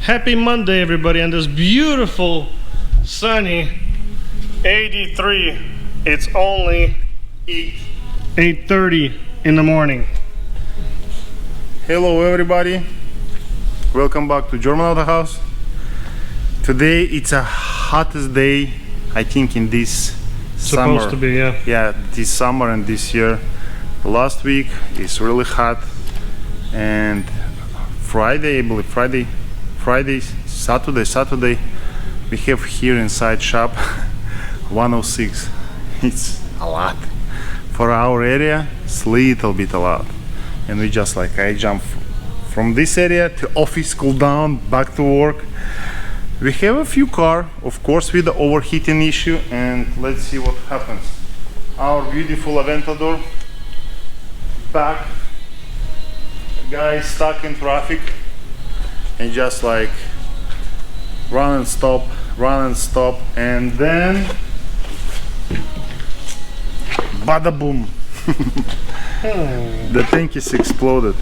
Happy Monday, everybody, on this beautiful, sunny 83. It's only 8:30 in the morning. Hello everybody, welcome back to German Auto House. Today it's a hottest day, I think, in this summer. Supposed to be, yeah. Yeah, this summer and this year. Last week is really hot, and Friday, I believe Friday, Saturday, we have here inside shop 106. It's a lot for our area. It's little bit a lot, and we just like I jump from this area to office, cool down, back to work. We have a few car, of course, with the overheating issue, and let's see what happens. Our beautiful Aventador back, guy stuck in traffic, and just like run and stop, and then bada boom. The tank is exploded.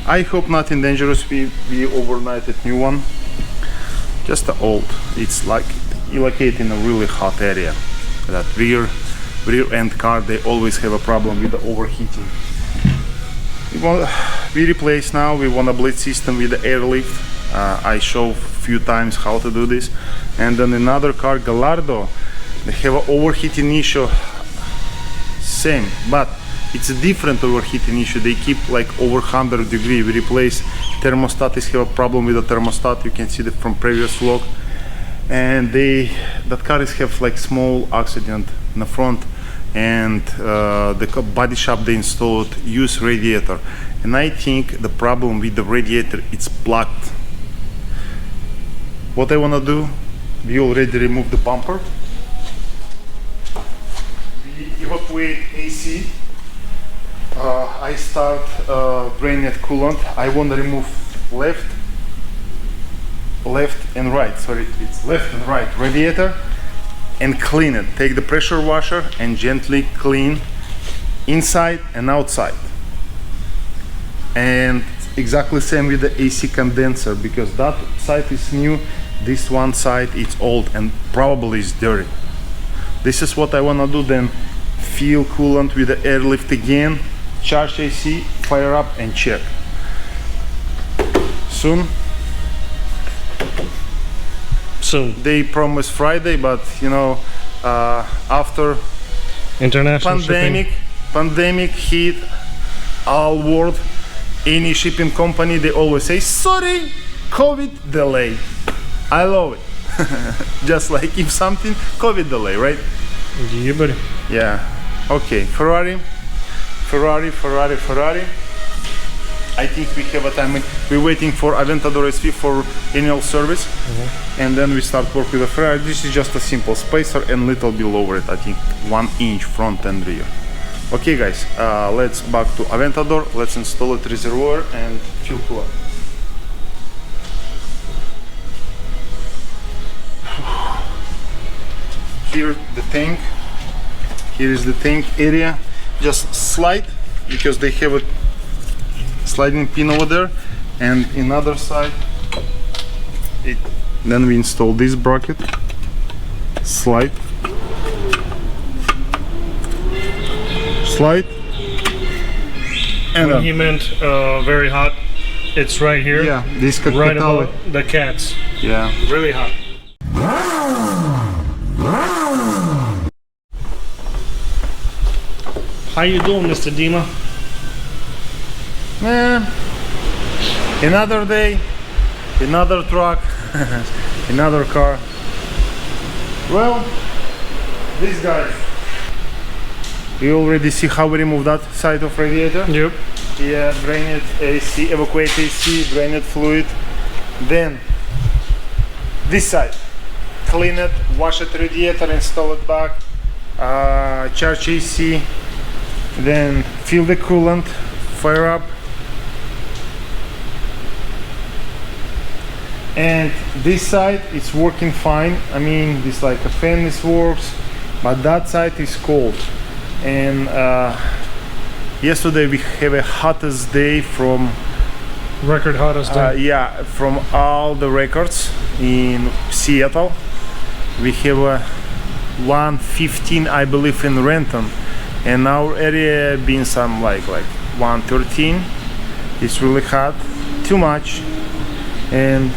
I hope nothing dangerous. We overnighted new one, just the old. It's like located in a really hot area. That rear end car, they always have a problem with the overheating. We replace now. We want a blade system with the airlift. I show a few times how to do this. And then another car, Gallardo, they have an overheating issue. Same, but it's a different overheating issue. They keep like over 100 degrees. We replace thermostat. Is have a problem with the thermostat. You can see that from previous vlog. And that car is have like small accident in the front, and the body shop they installed use radiator, and I think the problem with the radiator, it's plugged. What I want to do, we already removed the bumper, we evacuate AC. I start draining at coolant. I want to remove left and right, sorry, it's left and right radiator, and clean it. Take the pressure washer and gently clean inside and outside. And exactly same with the AC condenser, because that side is new, this one side is old and probably is dirty. This is what I want to do. Then fill coolant with the airlift again, charge AC, fire up and check. Soon. They promise Friday, but you know, after international pandemic hit all world, any shipping company, they always say sorry, COVID delay. I love it. Just like if something COVID delay, right? Yeah, buddy. Yeah. Okay, Ferrari. I think we have a time. We're waiting for Aventador SV for annual service, and then we start work with the Ferrari. This is just a simple spacer and little bit lower it. I think 1 inch front and rear. Okay, guys, let's back to Aventador. Let's install it reservoir and fuel cooler. Here the tank. Here is the tank area. Just slide, because they have a sliding pin over there, and another side then we install this bracket, slide, and when he meant very hot, it's right here. Yeah, this right above the cats. Yeah, really hot. How you doing, Mr. Dima? Another day, another truck, another car. Well, this guy, you already see how we remove that side of radiator. Yep. Yeah, drain it, AC, evacuate AC, drain it fluid. Then this side, clean it, wash it radiator, install it back, charge AC, then fill the coolant, fire up. And this side is working fine. I mean, this like a fan is works, but that side is cold. And yesterday we have a hottest day from Record hottest day. Yeah, from all the records in Seattle, we have a 115, I believe, in Renton, and our area been some like 113. It's really hot, too much, and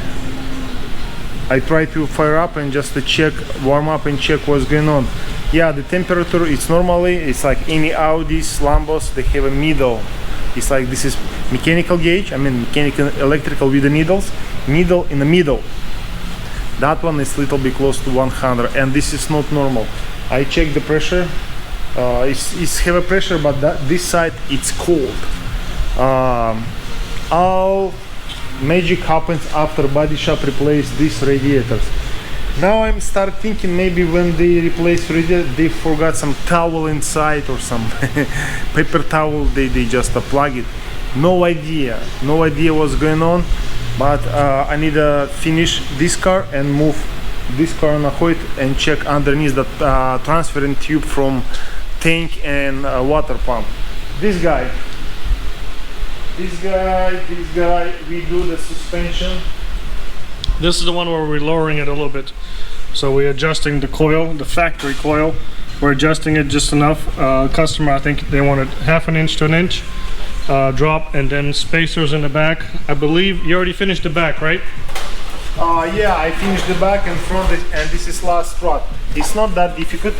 I try to fire up and just to check, warm up and check what's going on. Yeah, the temperature, it's normally, it's like any Audis, Lambos, they have a middle. It's like this is mechanical gauge, I mean mechanical, electrical with the needles, needle in the middle. That one is a little bit close to 100, and this is not normal. I check the pressure, it's have a pressure, but this side it's cold. All magic happens after body shop replace these radiators. Now I'm start thinking maybe when they replace radiator they forgot some towel inside or some paper towel, they just plug it. No idea what's going on, but I need to finish this car and move this car on a hood and check underneath the transferring tube from tank and water pump. This guy, we do the suspension. This is the one where we're lowering it a little bit. So we're adjusting the coil, the factory coil. We're adjusting it just enough. Customer, I think they wanted 1/2 inch to 1 inch drop, and then spacers in the back. I believe you already finished the back, right? Yeah, I finished the back and front, and this is last strut. It's not that difficult.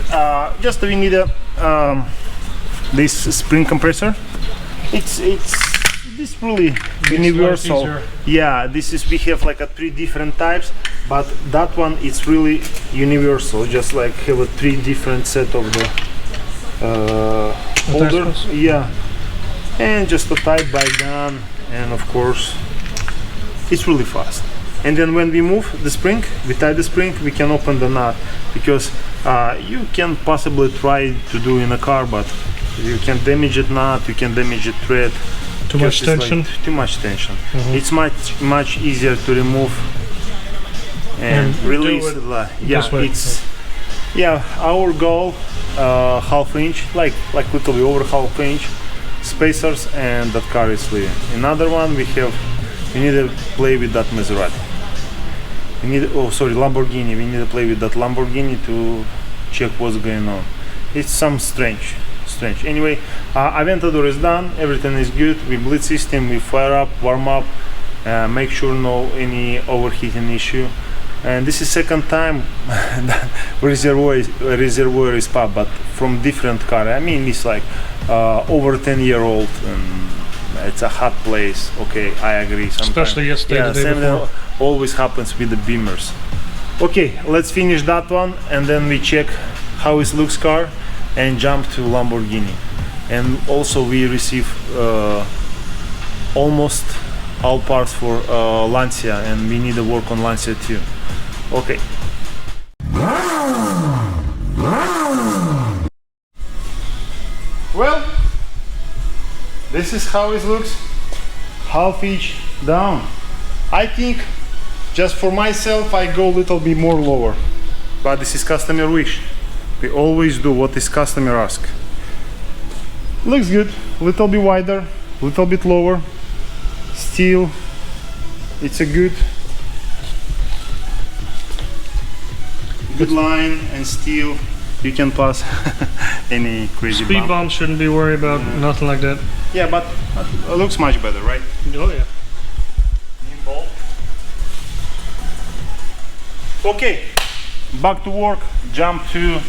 Just we need a this spring compressor. It's this really universal. Yeah, this is, we have like a 3 different types, but that one is really universal. Just like have a 3 different set of the holder. Yeah, and just a tight by gun, and of course it's really fast. And then when we move the spring, we tie the spring, we can open the nut, because you can possibly try to do in a car, but you can damage it nut, you can damage it thread. Too much tension? Like too much tension. It's much easier to remove and release. Yeah, it's our goal 1/2 inch, like little bit over 1/2 inch spacers, and that car is leaving. Another one we need to play with that Maserati. We need, Lamborghini. We need to play with that Lamborghini to check what's going on. It's some strange. Anyway, Aventador is done, everything is good. We bleed system, we fire up, warm up, make sure no any overheating issue. And this is second time that reservoir is popped, but from different car. I mean, it's like over 10-year-old, and it's a hot place. Okay, I agree. Sometimes. Especially yesterday, the day before. Always happens with the Beamers. Okay, let's finish that one, and then we check how it looks car, and jump to Lamborghini. And also we receive almost all parts for Lancia, and we need to work on Lancia too. Okay. Well, this is how it looks, 1/2 inch down. I think just for myself I go a little bit more lower, but this is customer wish. We always do what this customer asks. Looks good, little bit wider, little bit lower. Still, it's a good line, and still you can pass any crazy speed bump. Shouldn't be worried about, nothing like that. Yeah, but it looks much better, right? Oh yeah. New bolt. Okay, back to work. Jump to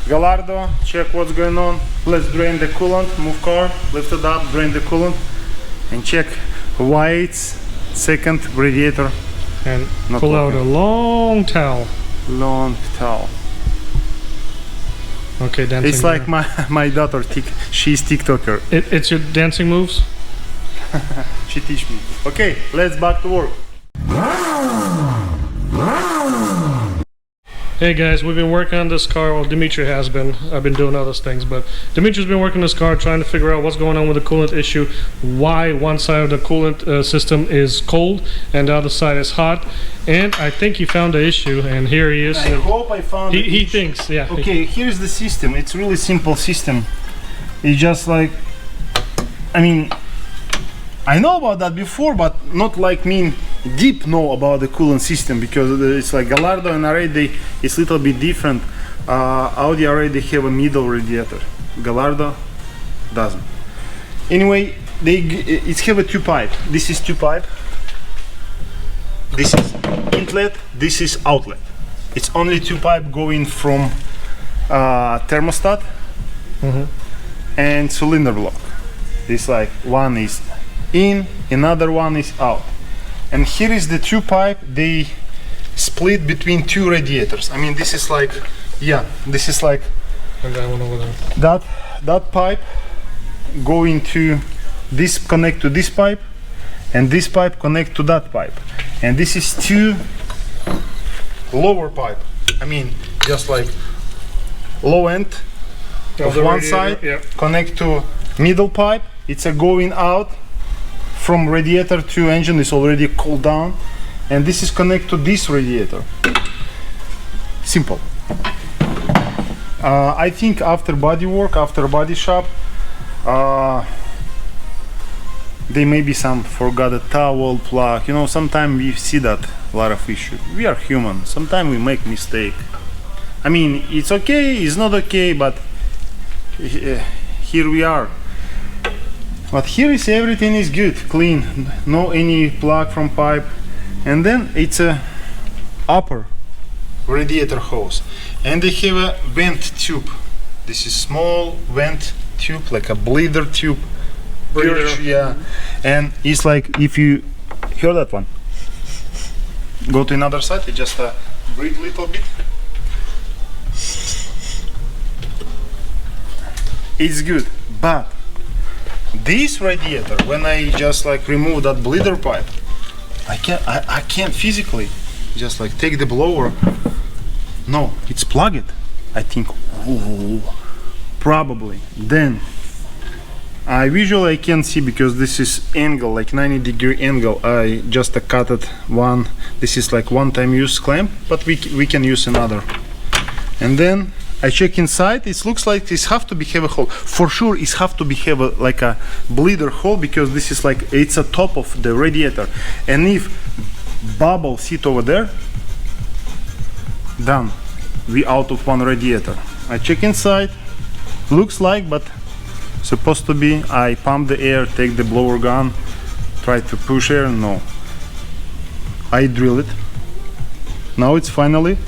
Gallardo, check what's going on. Let's drain the coolant, move car, lift it up, drain the coolant, and check why it's second radiator. And pull out a long towel. Long towel. Okay, dancing. It's like my daughter, she's TikToker. It's your dancing moves? She teach me. Okay, let's back to work. Hey guys, we've been working on this car. Well, Dimitri has been. I've been doing other things, but Dimitri's been working on this car, trying to figure out what's going on with the coolant issue, why one side of the coolant system is cold and the other side is hot, and I think he found the issue, and here he is. I hope I found it. He thinks, yeah. Okay, here's the system. It's really simple system. It's just like, I mean, I know about that before, but not like me deep know about the coolant system, because it's like Gallardo and already it's a little bit different. Audi already have a middle radiator. Gallardo doesn't. Anyway, it have a two pipe. This is two pipe. This is inlet. This is outlet. It's only two pipe going from thermostat and cylinder block. It's like one is in, another one is out. And here is the two pipe. They split between two radiators. I mean, this is like, yeah, this is like And that one over there. that pipe going to this, connect to this pipe, and this pipe connect to that pipe. And this is two lower pipe. I mean, just like low end of the one radiator, side, yeah. connect to middle pipe. It's a going out from radiator to engine is already cooled down, and this is connect to this radiator. Simple. I think after body work, after body shop, there may be some forgot a towel, plug. You know, sometimes we see that a lot of issues. We are human. Sometimes we make mistake. I mean, it's okay, it's not okay, but here we are. But here is everything is good, clean, no any plug from pipe. And then it's a upper radiator hose, and they have a vent tube. This is small vent tube, like a bleeder tube. Breather. Yeah, and it's like, if you hear that one, go to another side, you just breathe a little bit. It's good, but this radiator, when I just like remove that bleeder pipe, I can't physically just like take the blower. No, it's plugged. I think, ooh, probably. Then I visually I can see, because this is angle, like 90-degree angle. I just cut it one. This is like one-time use clamp, but we can use another. And then I check inside. It looks like this have to be have a hole. For sure, it have to be have a, like a bleeder hole, because this is like, it's a top of the radiator. And if bubble sit over there, done. We out of one radiator. I check inside. Looks like, but supposed to be. I pump the air, take the blower gun, try to push air. No. I drill it. Now it's finally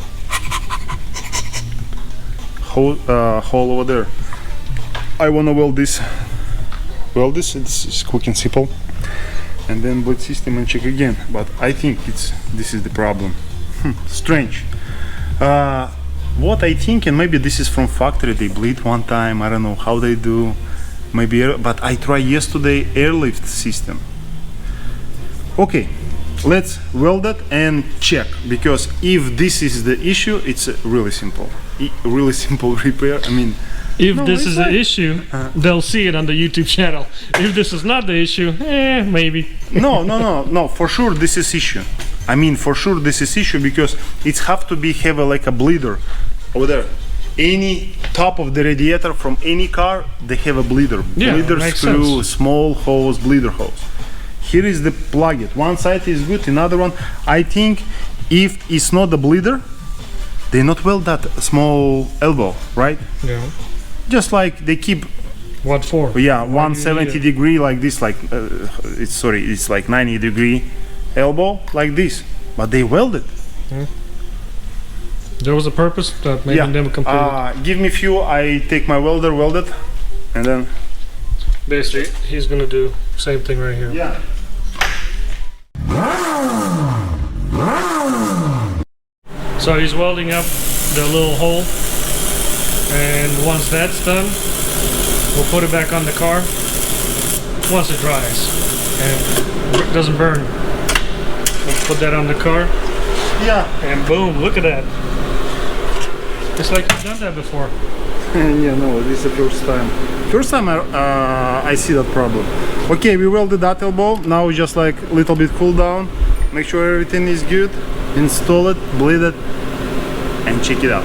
hole over there. I wanna weld this. It's quick and simple. And then bleed system and check again. But I think this is the problem. Strange. What I think, and maybe this is from factory, they bleed one time. I don't know how they do. Maybe, but I tried yesterday airlift system. Okay. Let's weld it and check, because if this is the issue, it's really simple repair. I mean, If this is the issue, they'll see it on the YouTube channel. If this is not the issue, maybe. no, for sure this is issue. I mean, for sure this is issue, because it's have to be have like a bleeder over there. Any top of the radiator from any car, they have a bleeder. Yeah, Bleeder makes screw, sense. small hose, bleeder hose. Here is the plug it. One side is good, another one. I think if it's not the bleeder, they not weld that small elbow, right? Yeah. Just like they keep, What for? yeah, Why do you 170 need it? degree like this, like it's like 90-degree elbow like this, but they weld it. There was a purpose that made them complete. Give me fuel. I take my welder, weld it, and then Basically, he's gonna do same thing right here. yeah. So he's welding up the little hole, and once that's done, we'll put it back on the car once it dries and doesn't burn. We'll put that on the car, Yeah. and boom, look at that. It's like you've done that before. Yeah, no, this is the first time. First time I see that problem. Okay, we welded that elbow. Now just like a little bit cool down. Make sure everything is good. Install it, bleed it, and check it out.